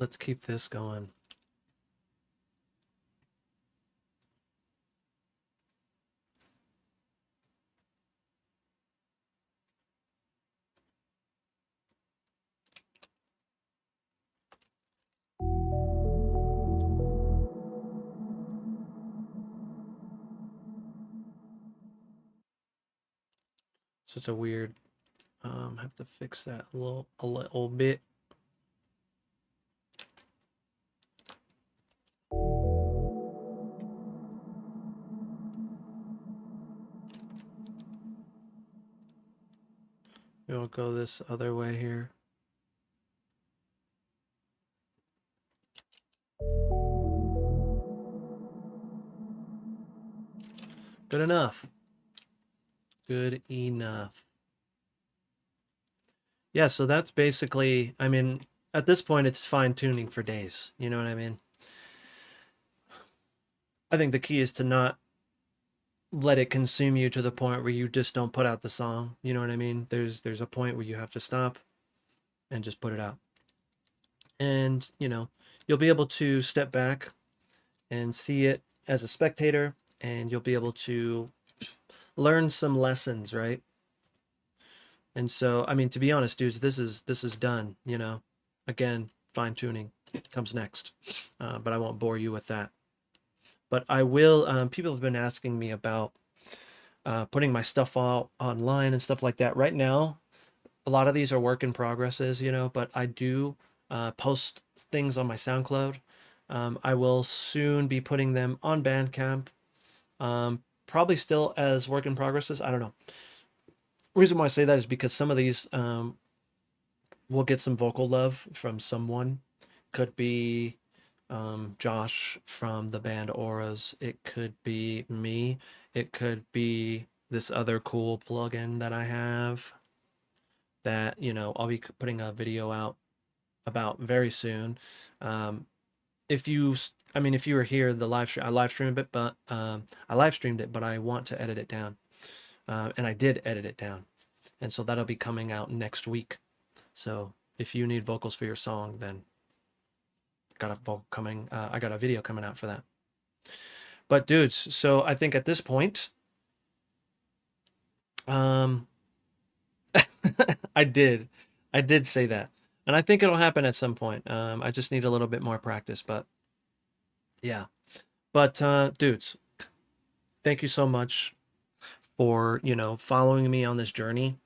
let's keep this going. Such a weird, have to fix that a little bit. We'll go this other way here. Good enough. Good enough. Yeah, so that's basically, I mean, at this point, it's fine tuning for days. You know what I mean? I think the key is to not let it consume you to the point where you just don't put out the song. You know what I mean? There's a point where you have to stop and just put it out. And, you know, you'll be able to step back and see it as a spectator, and you'll be able to learn some lessons, right? And so, I mean, to be honest, dudes, this is done, you know. Again, fine tuning comes next. But I won't bore you with that. But I will, people have been asking me about putting my stuff out online and stuff like that. Right now, a lot of these are work in progresses, you know, but I do post things on my SoundCloud. I will soon be putting them on Bandcamp. Probably still as work in progresses. I don't know. Reason why I say that is because some of these will get some vocal love from someone. Could be Josh from the band Auras. It could be me. It could be this other cool plugin that I have that, you know, I'll be putting a video out about very soon. If you, I mean, if you were here, the live stream, I live streamed it, but I live streamed it, but I want to edit it down, and I did edit it down, and so that'll be coming out next week. So if you need vocals for your song, then got a vocal coming. I got a video coming out for that. But dudes, so I think at this point, um, I did say that, and I think it'll happen at some point. I just need a little bit more practice, but yeah. But dudes, thank you so much for, you know, following me on this journey.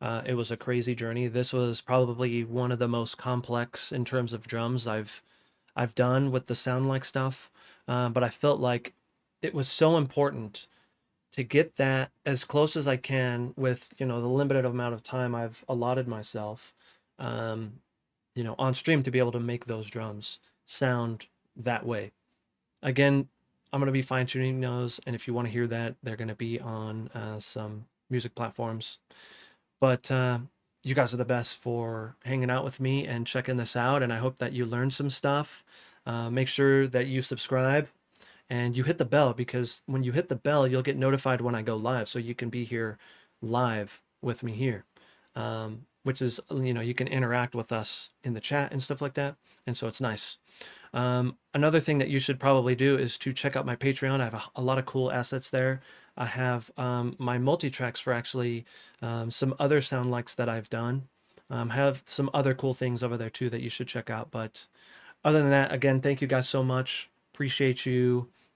It was a crazy journey. This was probably one of the most complex in terms of drums I've done with the sound like stuff. But I felt like it was so important to get that as close as I can with, you know, the limited amount of time I've allotted myself, you know, on stream to be able to make those drums sound that way. Again, I'm going to be fine tuning those, and if you want to hear that, they're going to be on some music platforms. But you guys are the best for hanging out with me and checking this out, and I hope that you learned some stuff. Make sure that you subscribe and you hit the bell, because when you hit the bell, you'll get notified when I go live, so you can be here live with me here. Which is, you know, you can interact with us in the chat and stuff like that, and so it's nice. Another thing that you should probably do is to check out my Patreon. I have a lot of cool assets there. I have my multi-tracks for actually some other sound likes that I've done. Have some other cool things over there too that you should check out. But other than that, again, thank you guys so much. Appreciate you.